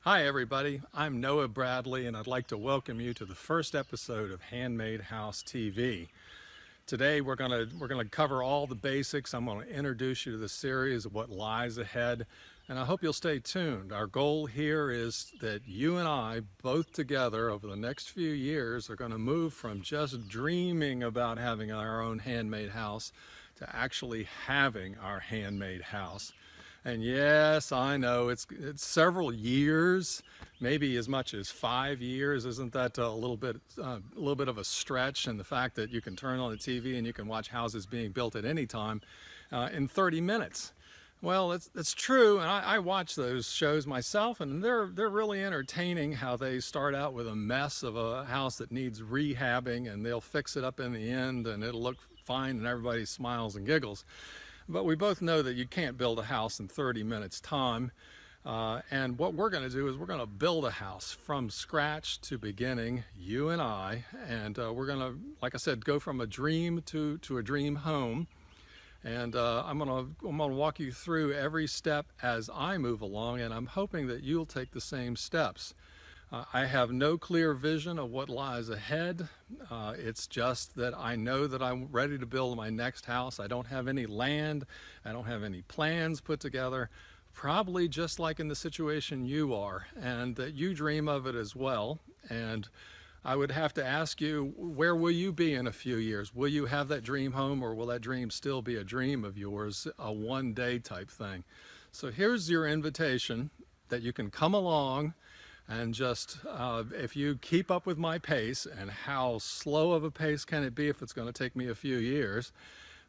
Hi everybody, I'm Noah Bradley and I'd like to welcome you to the first episode of Handmade House TV. Today we're gonna cover all the basics. I'm going to introduce you to the series of what lies ahead, and I hope you'll stay tuned. Our goal here is that you and I, both together over the next few years, are going to move from just dreaming about having our own handmade house to actually having our handmade house. And yes, I know it's several years, maybe as much as 5 years. Isn't that a little bit of a stretch? And the fact that you can turn on the TV and you can watch houses being built at any time in 30 minutes. Well, that's true, and I watch those shows myself, and they're really entertaining. How they start out with a mess of a house that needs rehabbing, and they'll fix it up in the end, and it'll look fine, and everybody smiles and giggles. But we both know that you can't build a house in 30 minutes time. And what we're going to do is we're going to build a house from scratch to beginning, you and I. And we're going to, like I said, go from a dream to a dream home. And I'm going to walk you through every step as I move along. And I'm hoping that you'll take the same steps. I have no clear vision of what lies ahead. It's just that I know that I'm ready to build my next house. I don't have any land. I don't have any plans put together, probably just like in the situation you are, and that you dream of it as well. And I would have to ask you, where will you be in a few years? Will you have that dream home, or will that dream still be a dream of yours, a one-day type thing? So here's your invitation that you can come along and just, if you keep up with my pace, and how slow of a pace can it be if it's going to take me a few years,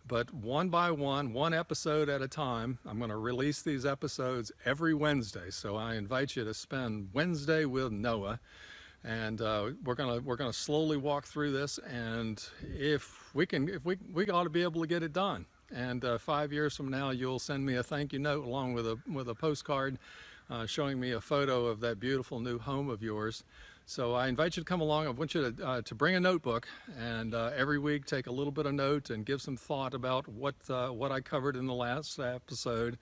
but one by one episode at a time. I'm going to release these episodes every Wednesday, so I invite you to spend Wednesday with Noah, and we're gonna slowly walk through this, and if we ought to be able to get it done. And 5 years from now, you'll send me a thank you note along with a postcard showing me a photo of that beautiful new home of yours. So I invite you to come along. I want you to bring a notebook, and every week take a little bit of note and give some thought about what I covered in the last episode,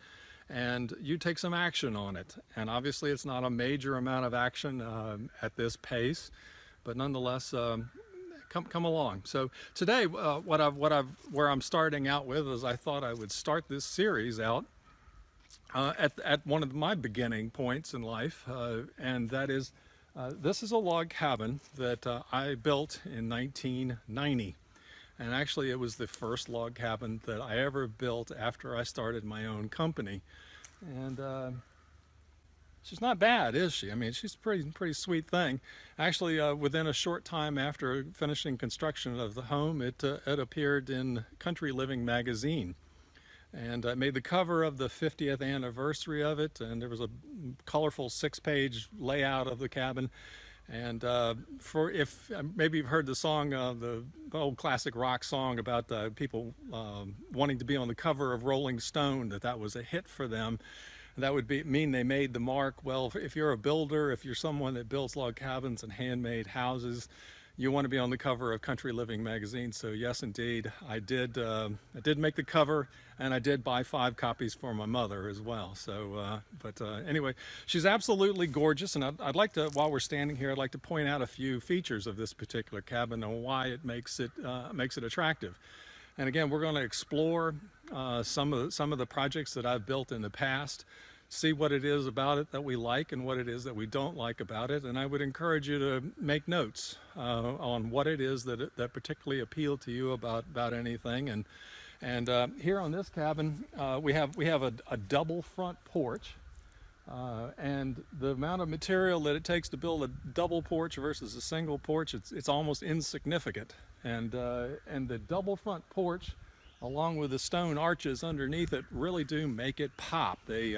and you take some action on it. And obviously it's not a major amount of action at this pace, but nonetheless, come along. So today, where I'm starting out with is I thought I would start this series out at one of my beginning points in life, and that is, this is a log cabin that I built in 1990. And actually it was the first log cabin that I ever built after I started my own company. And she's not bad, is she? I mean, she's a pretty sweet thing. Actually, within a short time after finishing construction of the home, it appeared in Country Living magazine. And I made the cover of the 50th anniversary of it, and there was a colorful 6-page layout of the cabin. And for if maybe you've heard the song, the old classic rock song about people wanting to be on the cover of Rolling Stone, that was a hit for them. That would mean they made the mark. Well, if you're a builder, if you're someone that builds log cabins and handmade houses, you want to be on the cover of Country Living magazine. So yes, indeed, I did make the cover, and I did buy 5 copies for my mother as well. So, anyway, she's absolutely gorgeous, and I'd like to, while we're standing here, I'd like to point out a few features of this particular cabin and why it makes it attractive. And again, we're going to explore some of the projects that I've built in the past, see what it is about it that we like and what it is that we don't like about it. And I would encourage you to make notes on what it is that particularly appeal to you about anything. And here on this cabin, we have a double front porch. And the amount of material that it takes to build a double porch versus a single porch, it's almost insignificant. And the double front porch, along with the stone arches underneath it, really do make it pop. They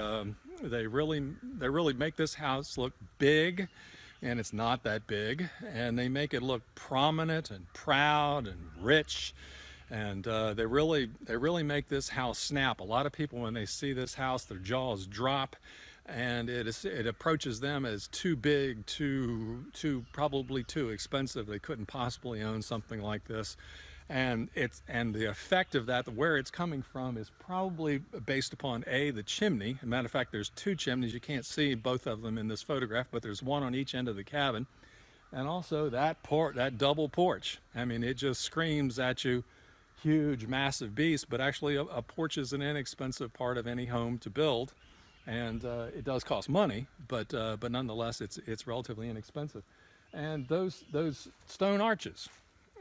really make this house look big, and it's not that big. And they make it look prominent and proud and rich. And they really make this house snap. A lot of people, when they see this house, their jaws drop, and it approaches them as too big, probably too expensive. They couldn't possibly own something like this. And the effect of that, where it's coming from, is probably based upon the chimney. As a matter of fact, there's two chimneys. You can't see both of them in this photograph, but there's one on each end of the cabin, and also that double porch. I mean, it just screams at you, huge, massive beast. But actually, a porch is an inexpensive part of any home to build, and it does cost money, but nonetheless, it's relatively inexpensive. And those stone arches.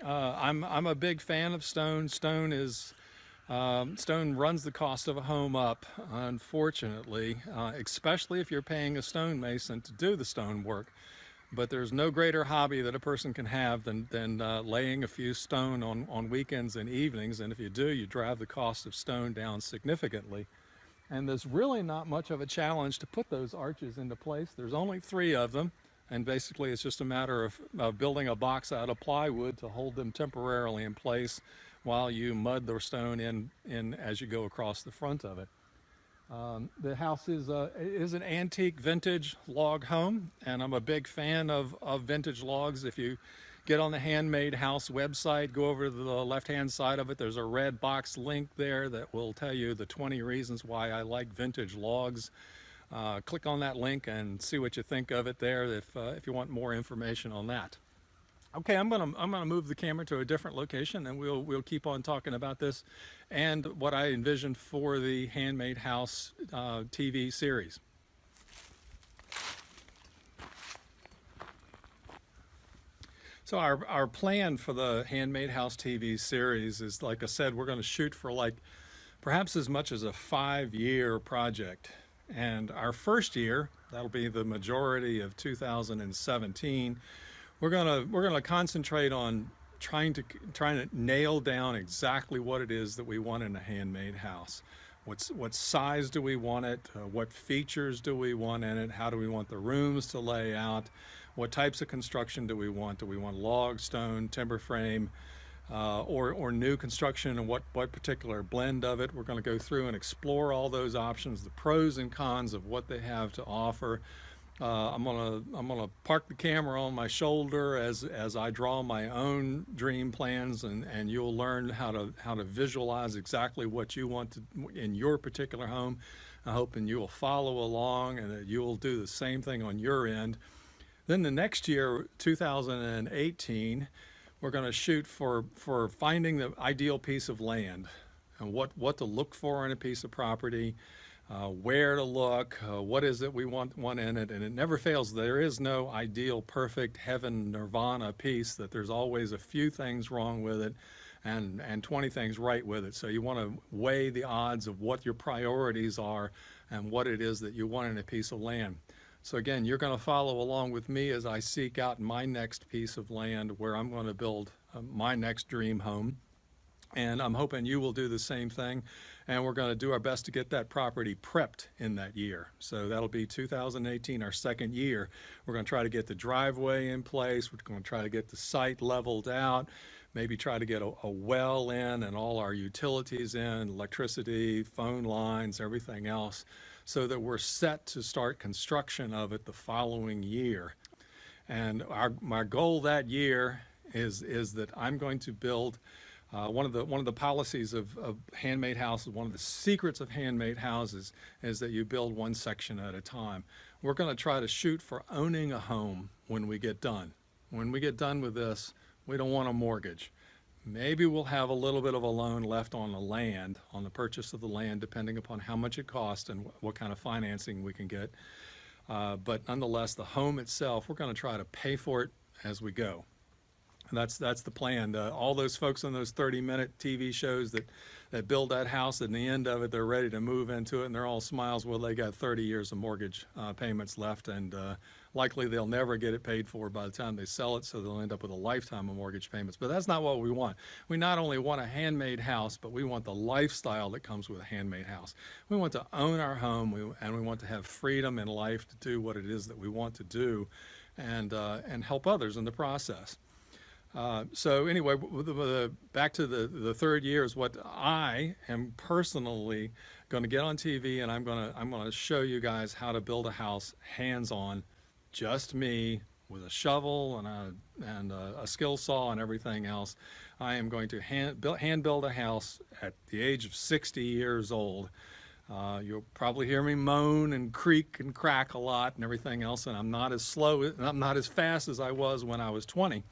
I'm a big fan of stone. Stone runs the cost of a home up, unfortunately, especially if you're paying a stonemason to do the stone work. But there's no greater hobby that a person can have than laying a few stone on weekends and evenings. And if you do, you drive the cost of stone down significantly. And there's really not much of a challenge to put those arches into place. There's only 3 of them. And basically, it's just a matter of building a box out of plywood to hold them temporarily in place while you mud the stone in as you go across the front of it. The house is an antique vintage log home, and I'm a big fan of vintage logs. If you get on the Handmade House website, go over to the left-hand side of it, there's a red box link there that will tell you the 20 reasons why I like vintage logs. Click on that link and see what you think of it there if you want more information on that. Okay, I'm gonna move the camera to a different location, and we'll keep on talking about this and what I envisioned for the Handmade House TV series. So our plan for the Handmade House TV series is, like I said, we're going to shoot for perhaps as much as a 5-year project. And our first year, that'll be the majority of 2017, we're gonna concentrate on trying to nail down exactly what it is that we want in a handmade house. What size do we want it? What features do we want in it? How do we want the rooms to lay out? What types of construction do we want? Do we want log, stone, timber frame? Or new construction, and what particular blend of it. We're going to go through and explore all those options, the pros and cons of what they have to offer. I'm gonna park the camera on my shoulder as I draw my own dream plans, and you'll learn how to visualize exactly what you want to in your particular home. I'm hoping you will follow along and that you will do the same thing on your end. Then the next year, 2018. We're going to shoot for finding the ideal piece of land and what to look for in a piece of property, where to look, what is it we want in it. And it never fails. There is no ideal, perfect, heaven, nirvana piece, that there's always a few things wrong with it and 20 things right with it. So you want to weigh the odds of what your priorities are and what it is that you want in a piece of land. So again, you're going to follow along with me as I seek out my next piece of land where I'm going to build my next dream home. And I'm hoping you will do the same thing. And we're going to do our best to get that property prepped in that year. So that'll be 2018, our second year. We're going to try to get the driveway in place. We're going to try to get the site leveled out. Maybe try to get a well in and all our utilities in, electricity, phone lines, everything else, so that we're set to start construction of it the following year. And my goal that year is that I'm going to build one of the policies of handmade houses. One of the secrets of handmade houses is that you build one section at a time. We're going to try to shoot for owning a home when we get done. When we get done with this, we don't want a mortgage. Maybe we'll have a little bit of a loan left on the land, on the purchase of the land, depending upon how much it costs and what kind of financing we can get. But nonetheless, the home itself, we're going to try to pay for it as we go. And that's the plan. All those folks on those 30-minute TV shows that build that house, at the end of it, they're ready to move into it, and they're all smiles. Well, they got 30 years of mortgage payments left, and likely they'll never get it paid for by the time they sell it, so they'll end up with a lifetime of mortgage payments. But that's not what we want. We not only want a handmade house, but we want the lifestyle that comes with a handmade house. We want to own our home, and we want to have freedom in life to do what it is that we want to do, and help others in the process. So anyway, back to the third year is what I am personally going to get on TV, and I'm going to show you guys how to build a house hands-on, just me, with a shovel and a skill saw and everything else. I am going to hand build a house at the age of 60 years old. You'll probably hear me moan and creak and crack a lot and everything else, and I'm not as slow, I'm not as fast as I was when I was 20.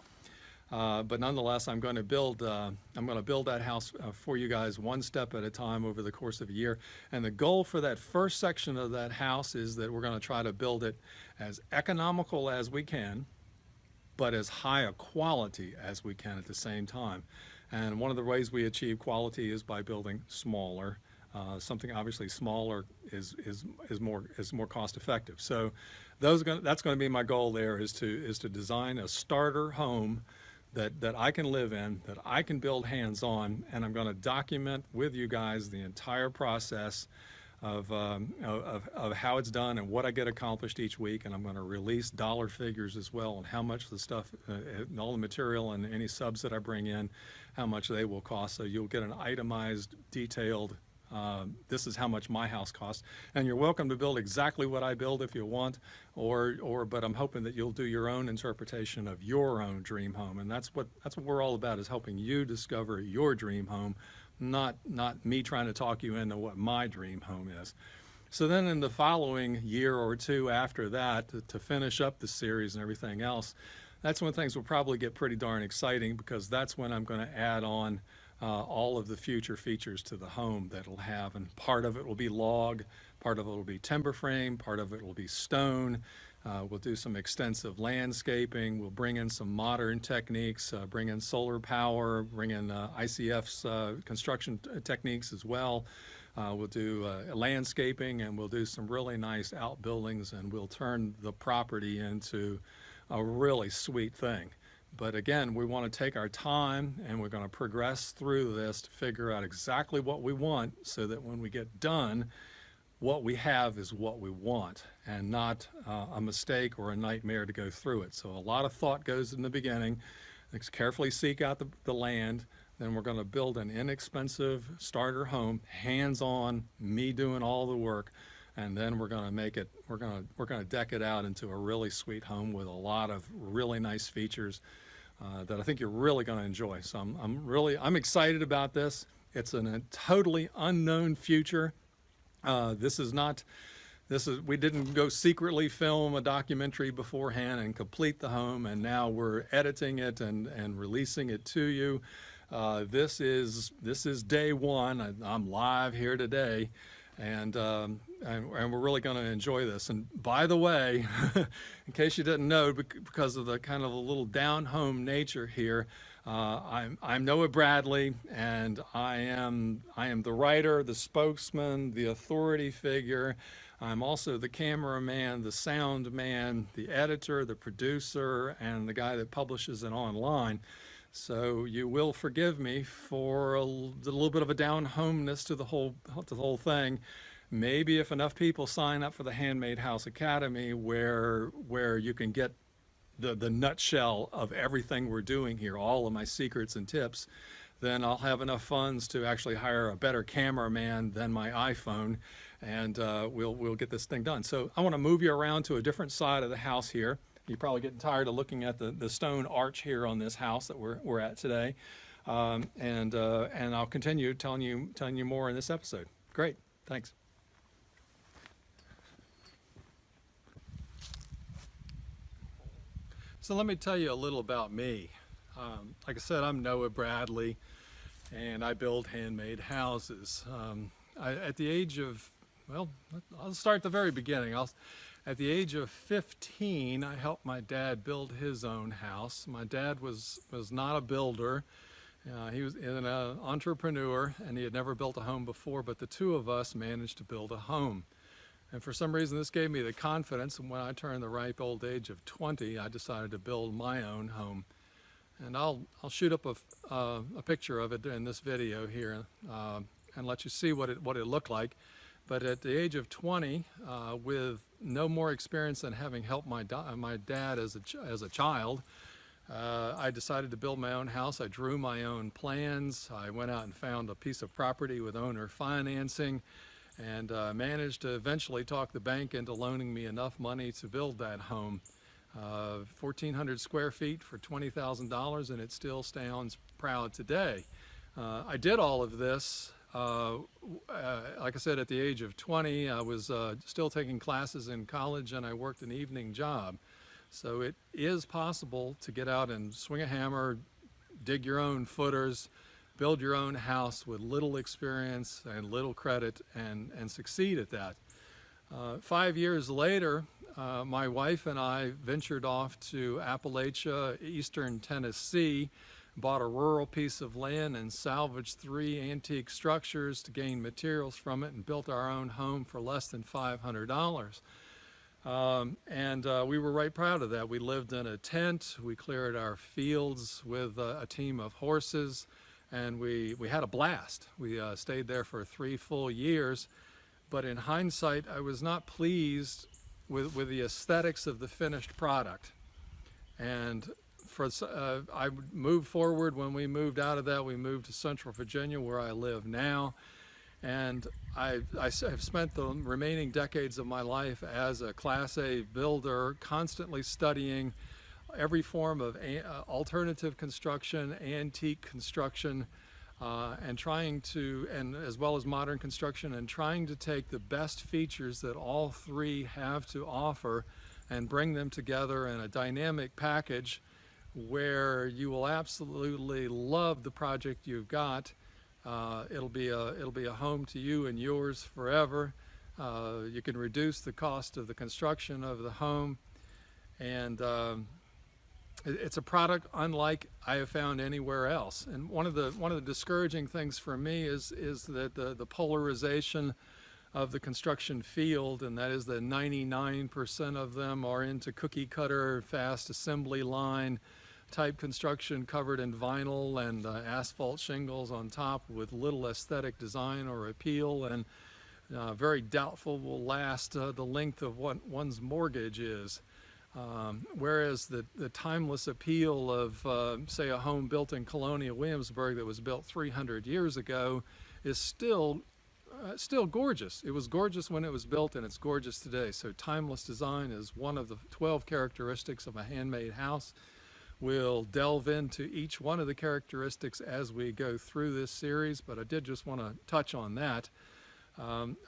But nonetheless, I'm going to build that house for you guys one step at a time over the course of a year. And the goal for that first section of that house is that we're going to try to build it as economical as we can, but as high a quality as we can at the same time. And one of the ways we achieve quality is by building smaller. Something obviously smaller is more cost effective. So that's going to be my goal there, is to design a starter home that I can live in, that I can build hands-on, and I'm going to document with you guys the entire process of how it's done and what I get accomplished each week. And I'm going to release dollar figures as well on how much the stuff, all the material and any subs that I bring in, how much they will cost. So you'll get an itemized, detailed, this is how much my house costs, and you're welcome to build exactly what I build if you want, but I'm hoping that you'll do your own interpretation of your own dream home, and that's what we're all about, is helping you discover your dream home, not me trying to talk you into what my dream home is. So then in the following year or two after that, to finish up the series and everything else, that's when things will probably get pretty darn exciting, because that's when I'm going to add on all of the future features to the home that it'll have. And part of it will be log, part of it will be timber frame, part of it will be stone. We'll do some extensive landscaping. We'll bring in some modern techniques, bring in solar power, bring in ICF's construction techniques as well. We'll do landscaping, and we'll do some really nice outbuildings, and we'll turn the property into a really sweet thing. But again, we want to take our time, and we're going to progress through this to figure out exactly what we want, so that when we get done, what we have is what we want, and not a mistake or a nightmare to go through it. So a lot of thought goes in the beginning. Let's carefully seek out the land. Then we're going to build an inexpensive starter home, hands-on, me doing all the work. And then we're going to make it, we're going to deck it out into a really sweet home with a lot of really nice features that I think you're really going to enjoy. So I'm excited about this. It's a totally unknown future. We didn't go secretly film a documentary beforehand and complete the home, and now we're editing it and releasing it to you. This is day one. I'm live here today. And we're really going to enjoy this. And by the way, in case you didn't know, because of the kind of a little down-home nature here, I'm Noah Bradley, and I am the writer, the spokesman, the authority figure. I'm also the cameraman, the sound man, the editor, the producer, and the guy that publishes it online. So you will forgive me for a little bit of a down-homeness to the whole thing. Maybe if enough people sign up for the Handmade House Academy, where you can get the nutshell of everything we're doing here, all of my secrets and tips, then I'll have enough funds to actually hire a better cameraman than my iPhone, and we'll get this thing done. So I want to move you around to a different side of the house here. You're probably getting tired of looking at the stone arch here on this house that we're at today, and I'll continue telling you more in this episode. Great, thanks. So let me tell you a little about me. Like I said, I'm Noah Bradley, and I build handmade houses. At the age of, well, I'll start at the very beginning. At the age of 15, I helped my dad build his own house. My dad was not a builder. He was an entrepreneur, and he had never built a home before, but the two of us managed to build a home. And for some reason, this gave me the confidence, and when I turned the ripe old age of 20, I decided to build my own home. And I'll shoot up a picture of it in this video here and let you see what it looked like. But at the age of 20, with no more experience than having helped my dad as a child, I decided to build my own house. I drew my own plans. I went out and found a piece of property with owner financing, and managed to eventually talk the bank into loaning me enough money to build that home. 1,400 square feet for $20,000, and it still stands proud today. I did all of this, like I said, at the age of 20. I was still taking classes in college, and I worked an evening job. So it is possible to get out and swing a hammer, dig your own footers, build your own house with little experience and little credit, and succeed at that. 5 years later, my wife and I ventured off to Appalachia, eastern Tennessee, bought a rural piece of land and salvaged 3 antique structures to gain materials from it, and built our own home for less than $500. We were right proud of that. We lived in a tent, we cleared our fields with a team of horses, and we had a blast. We stayed there for 3 full years, but in hindsight, I was not pleased with the aesthetics of the finished product. And I moved forward. When we moved out of that, we moved to Central Virginia, where I live now. And I have spent the remaining decades of my life as a Class A builder, constantly studying every form of alternative construction, antique construction, and as well as modern construction, and trying to take the best features that all 3 have to offer and bring them together in a dynamic package where you will absolutely love the project you've got. It'll be a home to you and yours forever. You can reduce the cost of the construction of the home, and it's a product unlike I have found anywhere else. And one of the discouraging things for me is that the polarization of the construction field, and that is that 99% of them are into cookie cutter, fast assembly line type construction, covered in vinyl and asphalt shingles on top, with little aesthetic design or appeal, and very doubtful will last the length of what one's mortgage is. Whereas the timeless appeal of, say, a home built in Colonial Williamsburg that was built 300 years ago is still gorgeous. It was gorgeous when it was built, and it's gorgeous today. So timeless design is one of the 12 characteristics of a handmade house. We'll delve into each one of the characteristics as we go through this series, but I did just want to touch on that.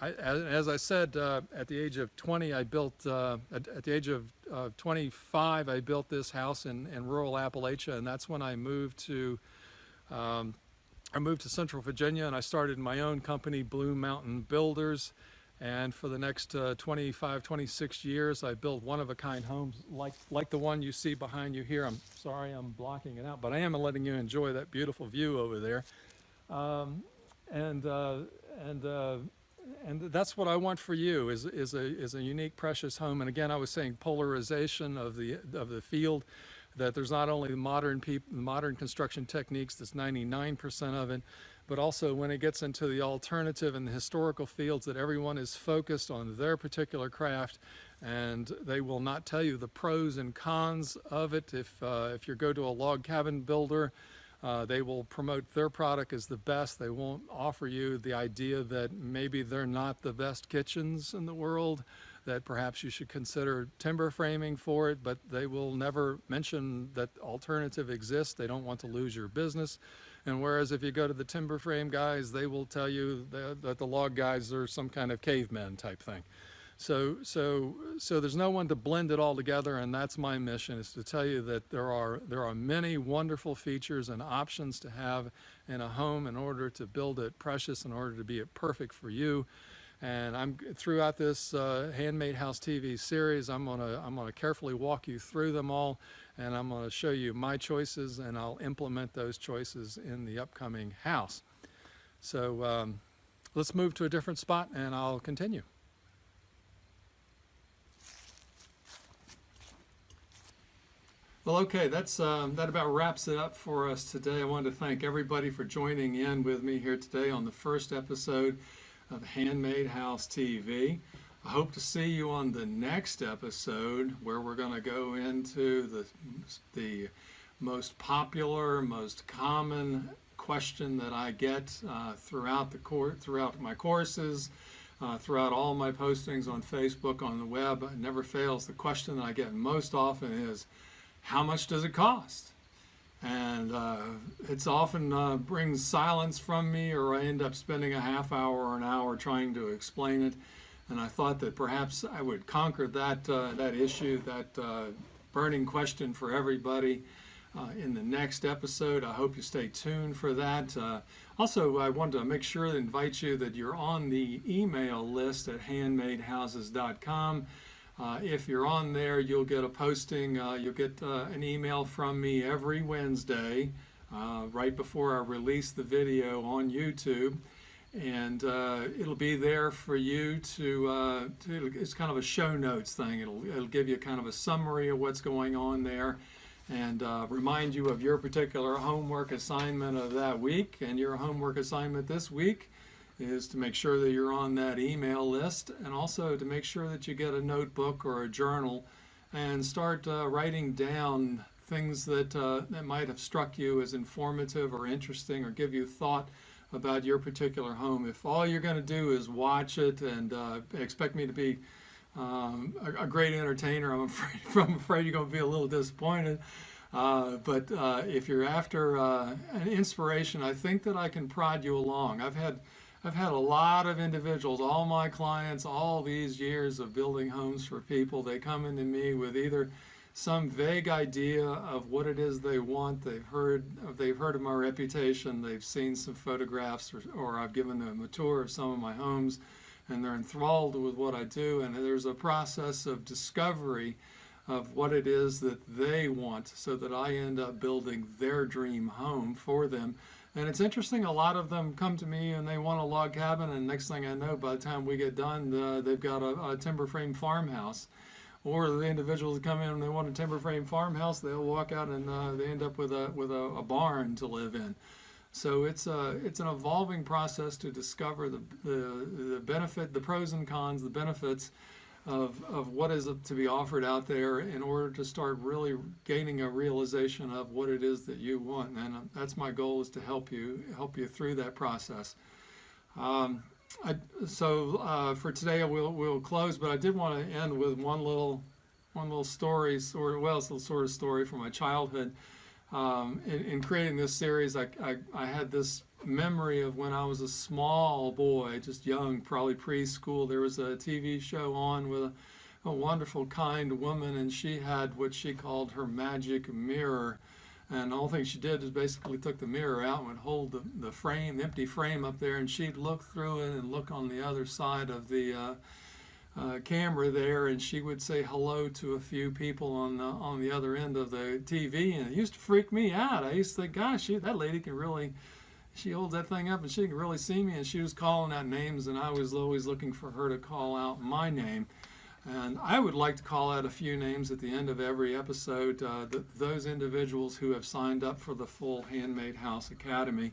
As I said, at the age of 20, at the age of 25, I built this house in rural Appalachia, and that's when I moved to Central Virginia, and I started my own company, Blue Mountain Builders. And for the next 25, 26 years, I built one-of-a-kind homes like the one you see behind you here. I'm sorry I'm blocking it out, but I am letting you enjoy that beautiful view over there. And that's what I want for you, is a unique, precious home. And again, I was saying polarization of the field, that there's not only modern construction techniques, that's 99% of it, but also when it gets into the alternative and the historical fields, that everyone is focused on their particular craft, and they will not tell you the pros and cons of it. If you go to a log cabin builder, they will promote their product as the best. They won't offer you the idea that maybe they're not the best kitchens in the world, that perhaps you should consider timber framing for it, but they will never mention that alternative exists. They don't want to lose your business. And whereas if you go to the timber frame guys, they will tell you that the log guys are some kind of cavemen type thing. So there's no one to blend it all together, and that's my mission, is to tell you that there are many wonderful features and options to have in a home in order to build it precious, in order to be it perfect for you. And I'm throughout this Handmade House TV series, I'm gonna carefully walk you through them all, and I'm gonna show you my choices, and I'll implement those choices in the upcoming house. So let's move to a different spot, and I'll continue. Well, okay, that about wraps it up for us today. I wanted to thank everybody for joining in with me here today on the first episode of Handmade House TV. I hope to see you on the next episode, where we're going to go into the most popular, most common question that I get throughout my courses, throughout all my postings on Facebook, on the web. It never fails. The question that I get most often is, how much does it cost? And it's often brings silence from me, or I end up spending a half hour or an hour trying to explain it. And I thought that perhaps I would conquer that issue, that burning question for everybody in the next episode. I hope you stay tuned for that. Also, I wanted to make sure to invite you that you're on the email list at handmadehouses.com. If you're on there, you'll get a posting, you'll get an email from me every Wednesday, right before I release the video on YouTube. And it'll be there for you to it's kind of a show notes thing. It'll give you kind of a summary of what's going on there, and remind you of your particular homework assignment of that week. And your homework assignment this week is to make sure that you're on that email list, and also to make sure that you get a notebook or a journal and start writing down things that might have struck you as informative or interesting, or give you thought about your particular home. If all you're going to do is watch it and expect me to be a great entertainer, I'm afraid you're going to be a little disappointed. But if you're after an inspiration, I think that I can prod you along. I've had a lot of individuals, all my clients, all these years of building homes for people. They come into me with either some vague idea of what it is they want. They've heard of my reputation. They've seen some photographs, or I've given them a tour of some of my homes, and they're enthralled with what I do. And there's a process of discovery of what it is that they want, so that I end up building their dream home for them. And it's interesting, a lot of them come to me and they want a log cabin, and next thing I know, by the time we get done, they've got a timber frame farmhouse. Or the individuals come in and they want a timber frame farmhouse, they'll walk out and they end up with a barn to live in. So it's an evolving process to discover the benefit, the pros and cons, the benefits of what is to be offered out there, in order to start really gaining a realization of what it is that you want. And that's my goal, is to help you through that process. For today we'll close, but I did want to end with one little story, it's a sort of story from my childhood. In creating this series, I had this memory of when I was a small boy, just young, probably preschool. There was a TV show on with a wonderful, kind woman, and she had what she called her magic mirror. And the whole thing she did is basically took the mirror out and would hold the frame, the empty frame up there, and she'd look through it and look on the other side of the camera there, and she would say hello to a few people on the other end of the TV. And it used to freak me out. I used to think, gosh, that lady can really, she holds that thing up and she can really see me. And she was calling out names, and I was always looking for her to call out my name. And I would like to call out a few names at the end of every episode, those individuals who have signed up for the full Handmade House Academy,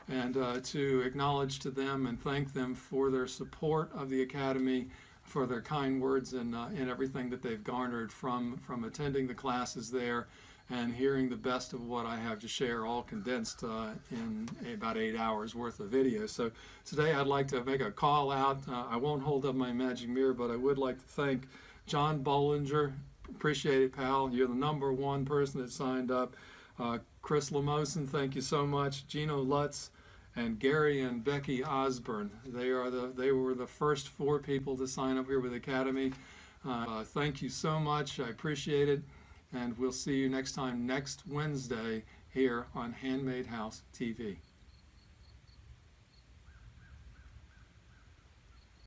and to acknowledge to them and thank them for their support of the Academy, for their kind words and everything that they've garnered from attending the classes there, and hearing the best of what I have to share, all condensed in about 8 hours worth of video. So today I'd like to make a call out. I won't hold up my magic mirror, but I would like to thank John Bollinger. Appreciate it, pal. You're the #1 person that signed up. Chris Lamoson, thank you so much. Gino Lutz, and Gary and Becky Osborne. They were the first 4 people to sign up here with the Academy. Thank you so much. I appreciate it. And we'll see you next time, next Wednesday, here on Handmade House TV.